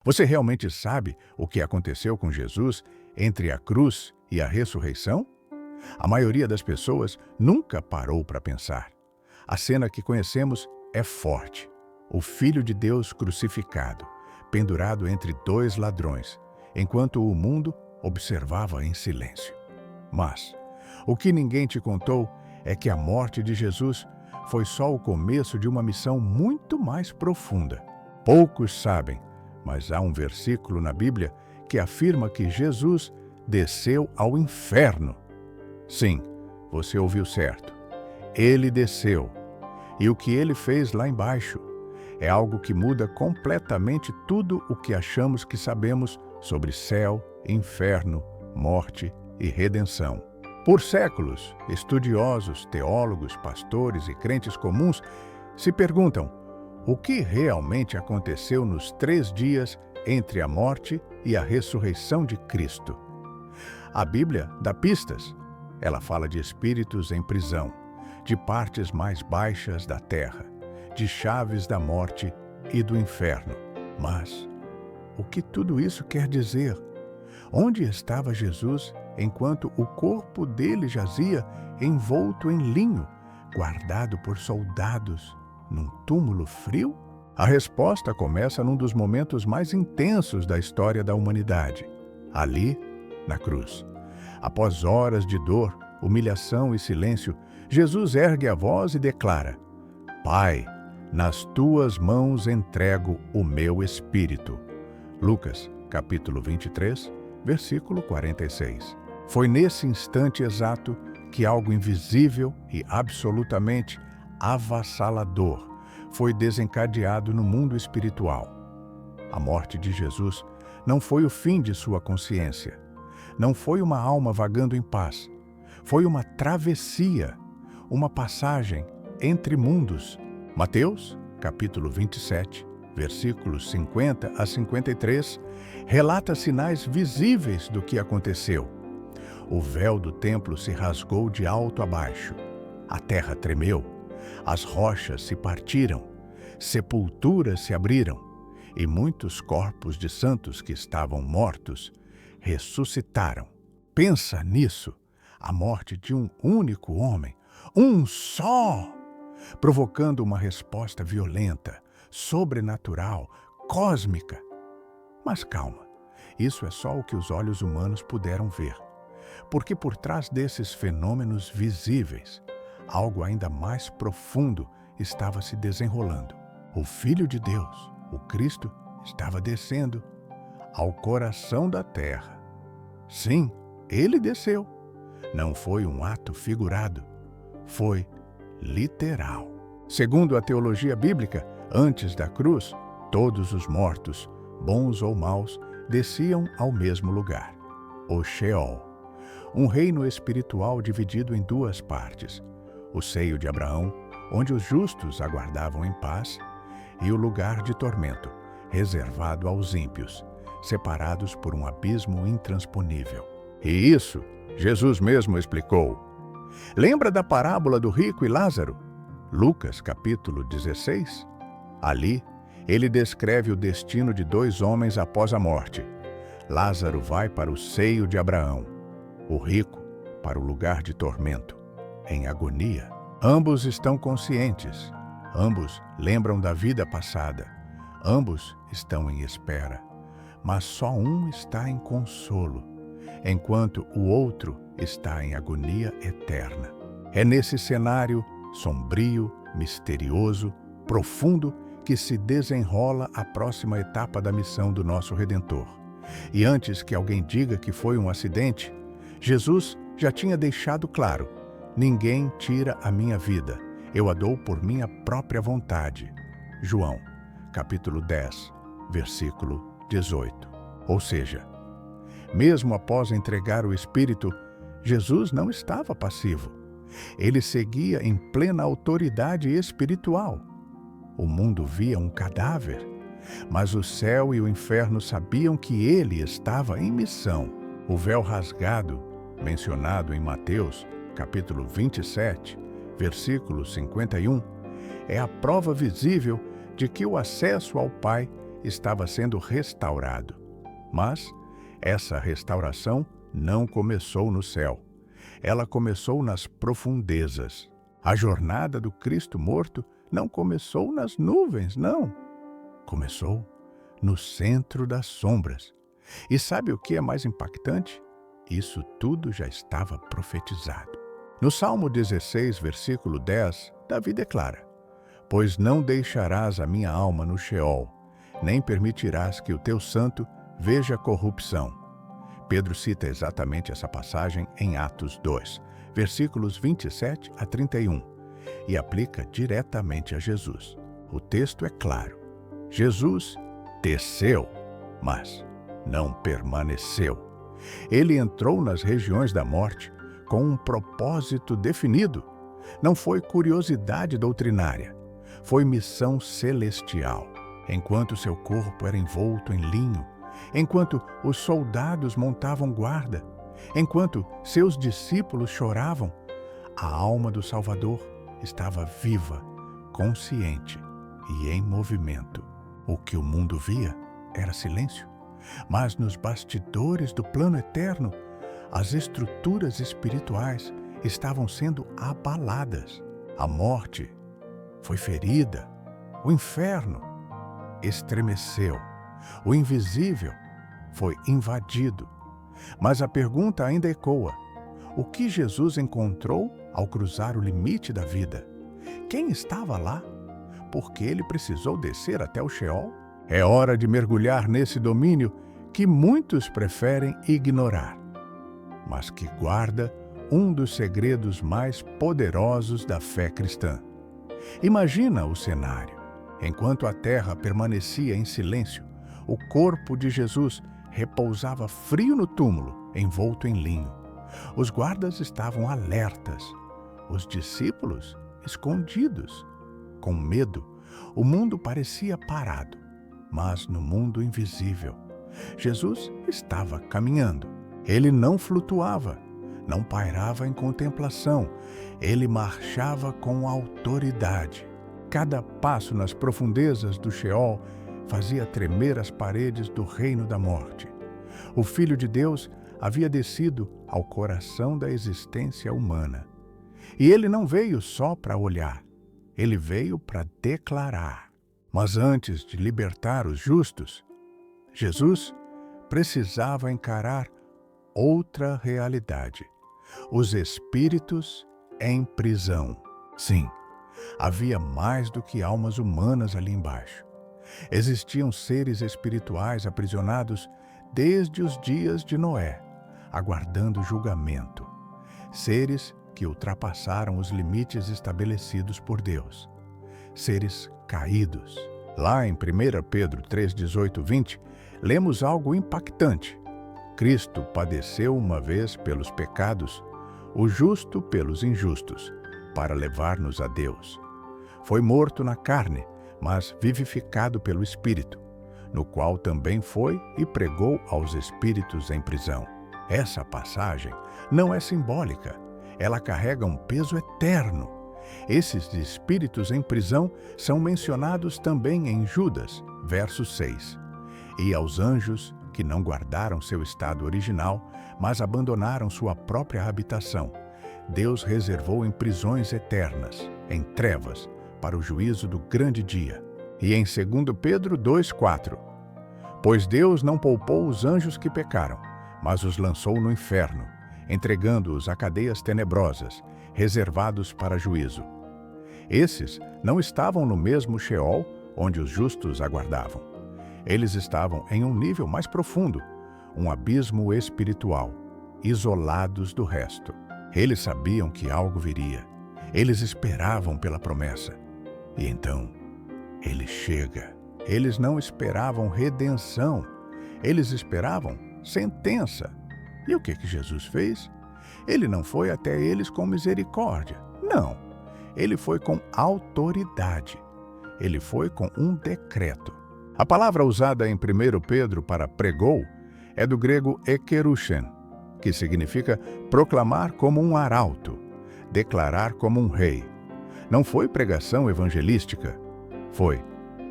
Você realmente sabe o que aconteceu com Jesus entre a cruz e a ressurreição? A maioria das pessoas nunca parou para pensar. A cena que conhecemos é forte. O Filho de Deus crucificado, pendurado entre dois ladrões, enquanto o mundo observava em silêncio. Mas o que ninguém te contou é que a morte de Jesus foi só o começo de uma missão muito mais profunda. Poucos sabem, mas há um versículo na Bíblia que afirma que Jesus desceu ao inferno. Sim, você ouviu certo. Ele desceu. E o que ele fez lá embaixo é algo que muda completamente tudo o que achamos que sabemos sobre céu, inferno, morte e redenção. Por séculos, estudiosos, teólogos, pastores e crentes comuns se perguntam o que realmente aconteceu nos 3 dias entre a morte e a ressurreição de Cristo. A Bíblia dá pistas. Ela fala de espíritos em prisão, de partes mais baixas da terra, de chaves da morte e do inferno. Mas o que tudo isso quer dizer? Onde estava Jesus enquanto o corpo dele jazia envolto em linho, guardado por soldados num túmulo frio? A resposta começa num dos momentos mais intensos da história da humanidade, ali na cruz. Após horas de dor, humilhação e silêncio, Jesus ergue a voz e declara: Pai, nas tuas mãos entrego o meu espírito. Lucas, capítulo 23, versículo 46. Foi nesse instante exato que algo invisível e absolutamente avassalador foi desencadeado no mundo espiritual. A morte de Jesus não foi o fim de sua consciência. Não foi uma alma vagando em paz. Foi uma travessia, uma passagem entre mundos. Mateus, capítulo 27, versículos 50 a 53, relata sinais visíveis do que aconteceu. O véu do templo se rasgou de alto a baixo. A terra tremeu. As rochas se partiram. Sepulturas se abriram. E muitos corpos de santos que estavam mortos ressuscitaram. Pensa nisso. A morte de um único homem, um só, provocando uma resposta violenta, sobrenatural, cósmica. Mas calma, isso é só o que os olhos humanos puderam ver. Porque por trás desses fenômenos visíveis, algo ainda mais profundo estava se desenrolando. O Filho de Deus, o Cristo, estava descendo ao coração da terra. Sim, ele desceu. Não foi um ato figurado, foi literal. Segundo a teologia bíblica, antes da cruz, todos os mortos, bons ou maus, desciam ao mesmo lugar, o Sheol, um reino espiritual dividido em 2 partes: o seio de Abraão, onde os justos aguardavam em paz, e o lugar de tormento, reservado aos ímpios, separados por um abismo intransponível. E isso Jesus mesmo explicou. Lembra da parábola do rico e Lázaro? Lucas, capítulo 16? Ali, ele descreve o destino de 2 homens após a morte. Lázaro vai para o seio de Abraão, o rico para o lugar de tormento, em agonia. Ambos estão conscientes, ambos lembram da vida passada, ambos estão em espera, mas só um está em consolo, enquanto o outro está em agonia eterna. É nesse cenário sombrio, misterioso, profundo, que se desenrola a próxima etapa da missão do nosso Redentor. E antes que alguém diga que foi um acidente, Jesus já tinha deixado claro: ninguém tira a minha vida, eu a dou por minha própria vontade. João, capítulo 10, versículo 18. Ou seja, mesmo após entregar o Espírito, Jesus não estava passivo. Ele seguia em plena autoridade espiritual. O mundo via um cadáver, mas o céu e o inferno sabiam que ele estava em missão. O véu rasgado, mencionado em Mateus, capítulo 27, versículo 51, é a prova visível de que o acesso ao Pai estava sendo restaurado. Mas essa restauração não começou no céu. Ela começou nas profundezas. A jornada do Cristo morto não começou nas nuvens, não. Começou no centro das sombras. E sabe o que é mais impactante? Isso tudo já estava profetizado. No Salmo 16, versículo 10, Davi declara: Pois não deixarás a minha alma no Sheol, nem permitirás que o teu santo veja corrupção. Pedro cita exatamente essa passagem em Atos 2, versículos 27 a 31, e aplica diretamente a Jesus. O texto é claro. Jesus desceu, mas não permaneceu. Ele entrou nas regiões da morte com um propósito definido. Não foi curiosidade doutrinária, foi missão celestial. Enquanto seu corpo era envolto em linho, enquanto os soldados montavam guarda, enquanto seus discípulos choravam, a alma do Salvador estava viva, consciente e em movimento. O que o mundo via era silêncio, mas nos bastidores do plano eterno, as estruturas espirituais estavam sendo abaladas. A morte foi ferida, o inferno estremeceu, o invisível foi invadido. Mas a pergunta ainda ecoa: o que Jesus encontrou ao cruzar o limite da vida? Quem estava lá? Por que ele precisou descer até o Sheol? É hora de mergulhar nesse domínio que muitos preferem ignorar, mas que guarda um dos segredos mais poderosos da fé cristã. Imagina o cenário. Enquanto a terra permanecia em silêncio, o corpo de Jesus repousava frio no túmulo, envolto em linho. Os guardas estavam alertas, os discípulos escondidos. Com medo, o mundo parecia parado, mas no mundo invisível, Jesus estava caminhando. Ele não flutuava, não pairava em contemplação, ele marchava com autoridade. Cada passo nas profundezas do Sheol fazia tremer as paredes do reino da morte. O Filho de Deus havia descido ao coração da existência humana. E ele não veio só para olhar, ele veio para declarar. Mas antes de libertar os justos, Jesus precisava encarar outra realidade: os espíritos em prisão. Sim, havia mais do que almas humanas ali embaixo. Existiam seres espirituais aprisionados desde os dias de Noé, aguardando julgamento. Seres que ultrapassaram os limites estabelecidos por Deus. Seres caídos. Lá em 1 Pedro 3, 18, 20, lemos algo impactante. Cristo padeceu uma vez pelos pecados, o justo pelos injustos, para levar-nos a Deus. Foi morto na carne, mas vivificado pelo Espírito, no qual também foi e pregou aos espíritos em prisão. Essa passagem não é simbólica, ela carrega um peso eterno. Esses espíritos em prisão são mencionados também em Judas, verso 6. E aos anjos que não guardaram seu estado original, mas abandonaram sua própria habitação, Deus reservou em prisões eternas, em trevas, para o juízo do grande dia. E em 2 Pedro 2,4: Pois Deus não poupou os anjos que pecaram, mas os lançou no inferno, entregando-os a cadeias tenebrosas, reservados para juízo. Esses não estavam no mesmo Sheol onde os justos aguardavam. Eles estavam em um nível mais profundo, um abismo espiritual, isolados do resto. Eles sabiam que algo viria. Eles esperavam pela promessa. E então, ele chega. Eles não esperavam redenção. Eles esperavam sentença. E o que Jesus fez? Ele não foi até eles com misericórdia. Não. Ele foi com autoridade. Ele foi com um decreto. A palavra usada em 1 Pedro para pregou é do grego ekeruchen, que significa proclamar como um arauto, declarar como um rei. Não foi pregação evangelística, foi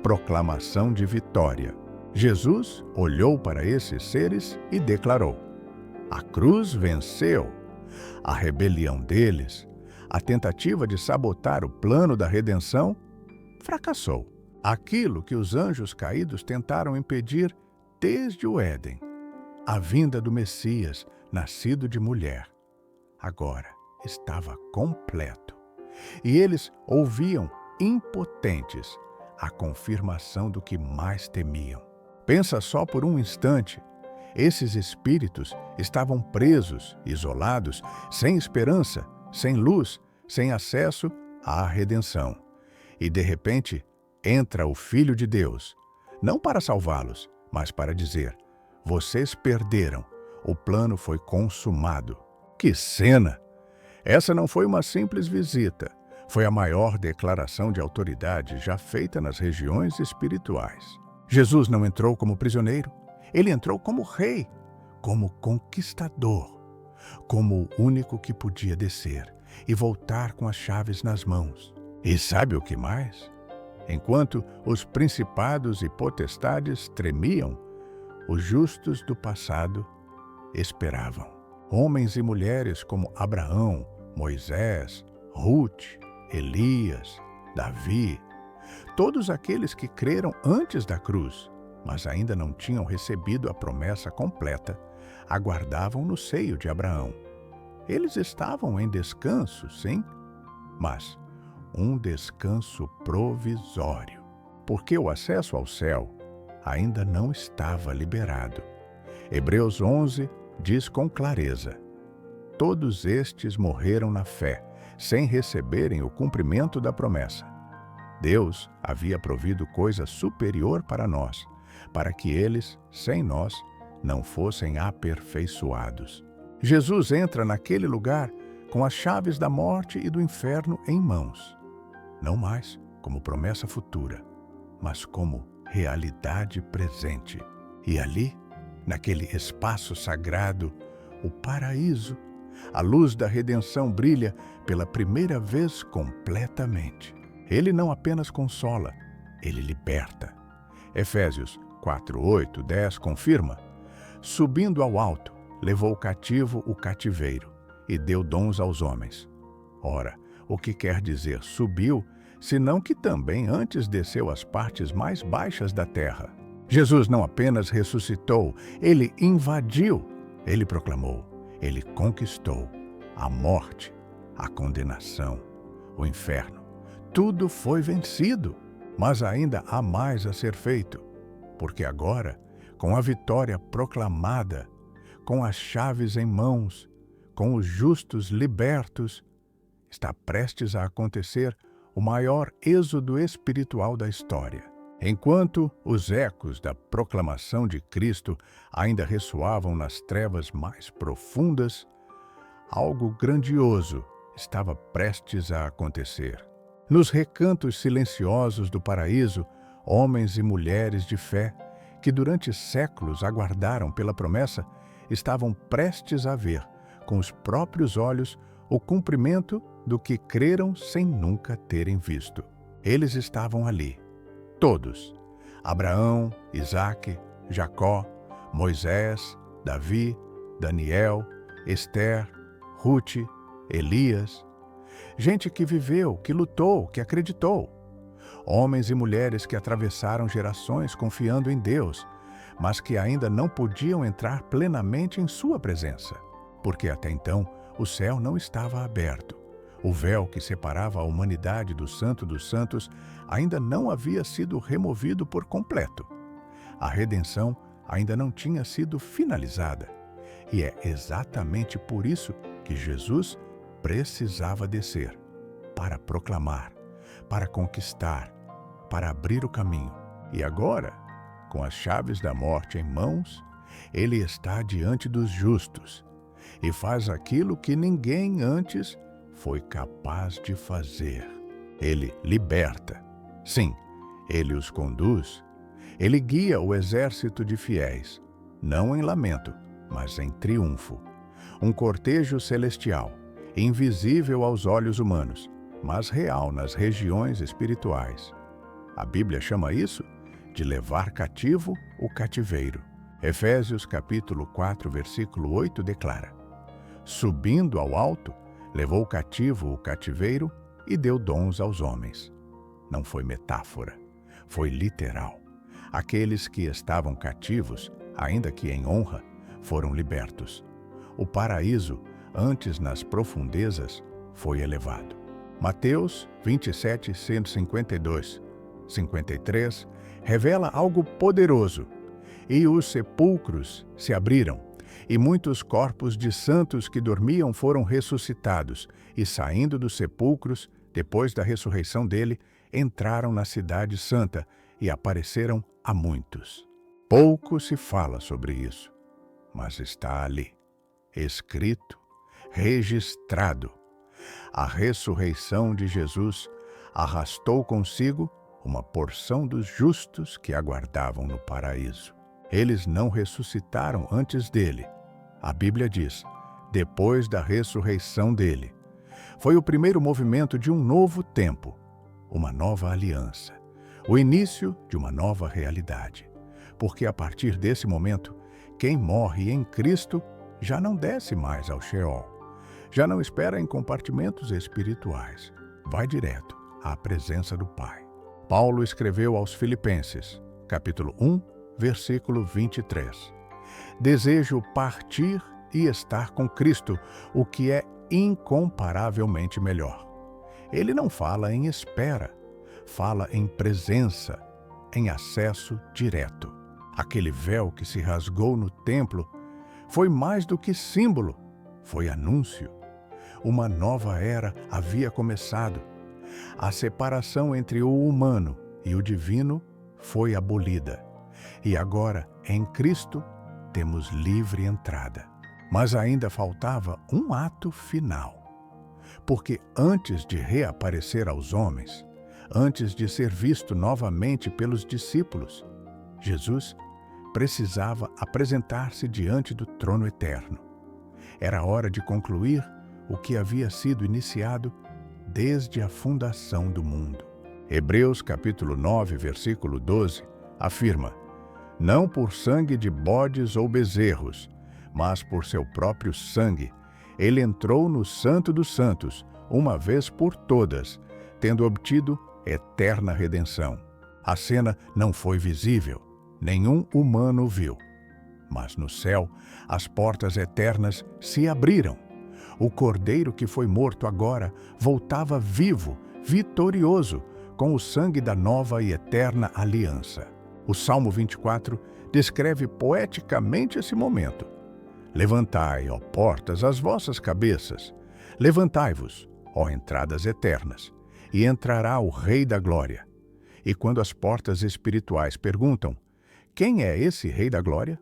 proclamação de vitória. Jesus olhou para esses seres e declarou: a cruz venceu. A rebelião deles, a tentativa de sabotar o plano da redenção, fracassou. Aquilo que os anjos caídos tentaram impedir desde o Éden, a vinda do Messias, nascido de mulher, agora estava completo. E eles ouviam, impotentes, a confirmação do que mais temiam. Pensa só por um instante. Esses espíritos estavam presos, isolados, sem esperança, sem luz, sem acesso à redenção. E, de repente, entra o Filho de Deus, não para salvá-los, mas para dizer: vocês perderam, o plano foi consumado. Que cena! Essa não foi uma simples visita, foi a maior declaração de autoridade já feita nas regiões espirituais. Jesus não entrou como prisioneiro, ele entrou como rei, como conquistador, como o único que podia descer e voltar com as chaves nas mãos. E sabe o que mais? Enquanto os principados e potestades tremiam, os justos do passado esperavam. Homens e mulheres como Abraão, Moisés, Ruth, Elias, Davi, todos aqueles que creram antes da cruz, mas ainda não tinham recebido a promessa completa, aguardavam no seio de Abraão. Eles estavam em descanso, sim, mas um descanso provisório, porque o acesso ao céu ainda não estava liberado. Hebreus 11 diz com clareza: todos estes morreram na fé, sem receberem o cumprimento da promessa. Deus havia provido coisa superior para nós, para que eles, sem nós, não fossem aperfeiçoados. Jesus entra naquele lugar com as chaves da morte e do inferno em mãos. Não mais como promessa futura, mas como realidade presente. E ali, naquele espaço sagrado, o paraíso, a luz da redenção brilha pela primeira vez completamente. Ele não apenas consola, ele liberta. Efésios 4, 8, 10 confirma: subindo ao alto, levou cativo o cativeiro e deu dons aos homens. Ora, o que quer dizer subiu, senão que também antes desceu às partes mais baixas da terra. Jesus não apenas ressuscitou, ele invadiu, ele proclamou, ele conquistou a morte, a condenação, o inferno. Tudo foi vencido, mas ainda há mais a ser feito, porque agora, com a vitória proclamada, com as chaves em mãos, com os justos libertos, está prestes a acontecer o maior êxodo espiritual da história. Enquanto os ecos da proclamação de Cristo ainda ressoavam nas trevas mais profundas, algo grandioso estava prestes a acontecer. Nos recantos silenciosos do paraíso, homens e mulheres de fé, que durante séculos aguardaram pela promessa, estavam prestes a ver, com os próprios olhos, o cumprimento do que creram sem nunca terem visto. Eles estavam ali, todos: Abraão, Isaque, Jacó, Moisés, Davi, Daniel, Esther, Ruth, Elias. Gente que viveu, que lutou, que acreditou. Homens e mulheres que atravessaram gerações confiando em Deus, mas que ainda não podiam entrar plenamente em sua presença, porque até então o céu não estava aberto. O véu que separava a humanidade do Santo dos Santos ainda não havia sido removido por completo. A redenção ainda não tinha sido finalizada. E é exatamente por isso que Jesus precisava descer, para proclamar, para conquistar, para abrir o caminho. E agora, com as chaves da morte em mãos, ele está diante dos justos e faz aquilo que ninguém antes foi capaz de fazer. Ele liberta. Sim, ele os conduz. Ele guia o exército de fiéis, não em lamento, mas em triunfo. Um cortejo celestial, invisível aos olhos humanos, mas real nas regiões espirituais. A Bíblia chama isso de levar cativo o cativeiro. Efésios capítulo 4, versículo 8 declara: subindo ao alto, levou cativo o cativeiro e deu dons aos homens. Não foi metáfora, foi literal. Aqueles que estavam cativos, ainda que em honra, foram libertos. O paraíso, antes nas profundezas, foi elevado. Mateus 27, 152, 53, revela algo poderoso. E os sepulcros se abriram, e muitos corpos de santos que dormiam foram ressuscitados, e saindo dos sepulcros, depois da ressurreição dele, entraram na cidade santa e apareceram a muitos. Pouco se fala sobre isso, mas está ali, escrito, registrado. A ressurreição de Jesus arrastou consigo uma porção dos justos que aguardavam no paraíso. Eles não ressuscitaram antes dele. A Bíblia diz, depois da ressurreição dele. Foi o primeiro movimento de um novo tempo, uma nova aliança, o início de uma nova realidade. Porque a partir desse momento, quem morre em Cristo já não desce mais ao Sheol, já não espera em compartimentos espirituais, vai direto à presença do Pai. Paulo escreveu aos Filipenses, capítulo 1, versículo 23. Desejo partir e estar com Cristo, o que é incomparavelmente melhor. Ele não fala em espera, fala em presença, em acesso direto. Aquele véu que se rasgou no templo foi mais do que símbolo, foi anúncio. Uma nova era havia começado. A separação entre o humano e o divino foi abolida. E agora, em Cristo, temos livre entrada. Mas ainda faltava um ato final. Porque antes de reaparecer aos homens, antes de ser visto novamente pelos discípulos, Jesus precisava apresentar-se diante do trono eterno. Era hora de concluir o que havia sido iniciado desde a fundação do mundo. Hebreus capítulo 9, versículo 12, afirma: não por sangue de bodes ou bezerros, mas por seu próprio sangue, ele entrou no Santo dos Santos, uma vez por todas, tendo obtido eterna redenção. A cena não foi visível, nenhum humano viu. Mas no céu, as portas eternas se abriram. O cordeiro que foi morto agora voltava vivo, vitorioso, com o sangue da nova e eterna aliança. O Salmo 24 descreve poeticamente esse momento. Levantai, ó portas, as vossas cabeças. Levantai-vos, ó entradas eternas, e entrará o Rei da Glória. E quando as portas espirituais perguntam, quem é esse Rei da Glória?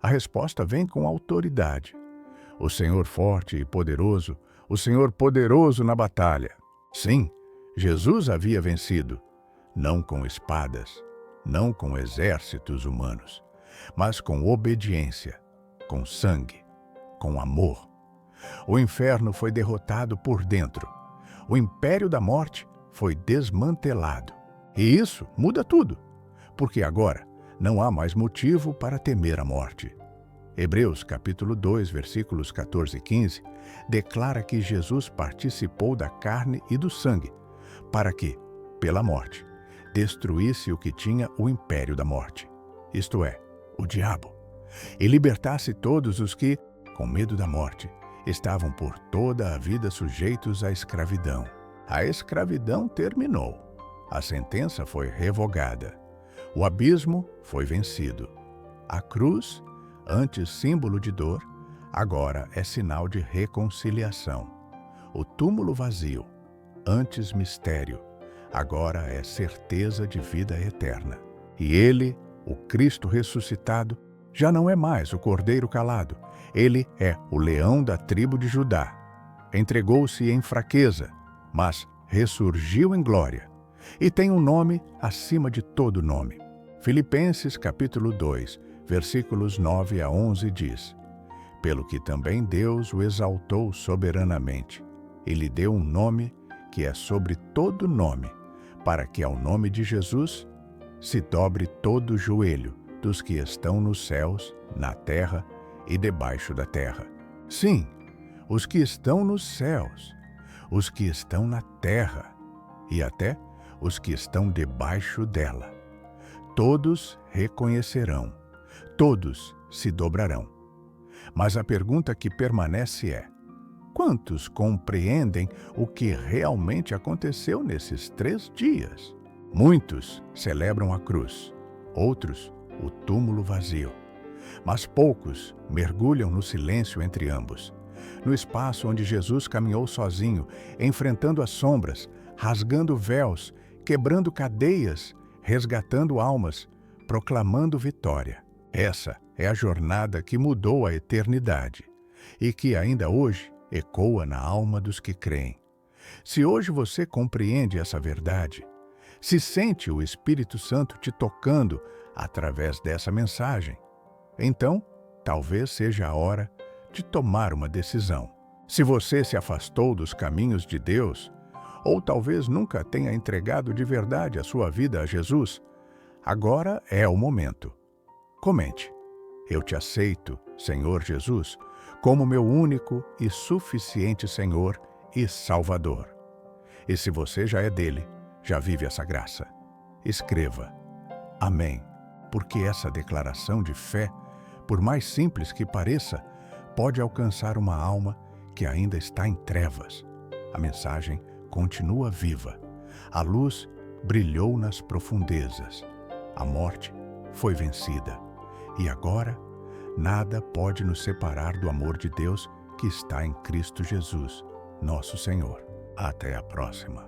A resposta vem com autoridade. O Senhor forte e poderoso, o Senhor poderoso na batalha. Sim, Jesus havia vencido, não com espadas, não com exércitos humanos, mas com obediência, com sangue, com amor. O inferno foi derrotado por dentro. O império da morte foi desmantelado. E isso muda tudo, porque agora não há mais motivo para temer a morte. Hebreus capítulo 2, versículos 14 e 15, declara que Jesus participou da carne e do sangue, para que, pela morte, destruísse o que tinha o império da morte, isto é, o diabo, e libertasse todos os que, com medo da morte, estavam por toda a vida sujeitos à escravidão. A escravidão terminou. A sentença foi revogada. O abismo foi vencido. A cruz, antes símbolo de dor, agora é sinal de reconciliação. O túmulo vazio, antes mistério, agora é certeza de vida eterna. E ele, o Cristo ressuscitado, já não é mais o cordeiro calado. Ele é o leão da tribo de Judá. Entregou-se em fraqueza, mas ressurgiu em glória. E tem um nome acima de todo nome. Filipenses capítulo 2, versículos 9 a 11 diz: pelo que também Deus o exaltou soberanamente, e lhe deu um nome que é sobre todo nome, para que ao nome de Jesus se dobre todo o joelho dos que estão nos céus, na terra e debaixo da terra. Sim, os que estão nos céus, os que estão na terra e até os que estão debaixo dela. Todos reconhecerão, todos se dobrarão. Mas a pergunta que permanece é: quantos compreendem o que realmente aconteceu nesses 3 dias? Muitos celebram a cruz, outros o túmulo vazio. Mas poucos mergulham no silêncio entre ambos, no espaço onde Jesus caminhou sozinho, enfrentando as sombras, rasgando véus, quebrando cadeias, resgatando almas, proclamando vitória. Essa é a jornada que mudou a eternidade e que ainda hoje ecoa na alma dos que creem. Se hoje você compreende essa verdade, se sente o Espírito Santo te tocando através dessa mensagem, então talvez seja a hora de tomar uma decisão. Se você se afastou dos caminhos de Deus, ou talvez nunca tenha entregado de verdade a sua vida a Jesus, agora é o momento. Comente: eu te aceito, Senhor Jesus, como meu único e suficiente Senhor e Salvador. E se você já é dele, já vive essa graça, escreva amém, porque essa declaração de fé, por mais simples que pareça, pode alcançar uma alma que ainda está em trevas. A mensagem continua viva. A luz brilhou nas profundezas. A morte foi vencida. E agora, nada pode nos separar do amor de Deus que está em Cristo Jesus, nosso Senhor. Até a próxima.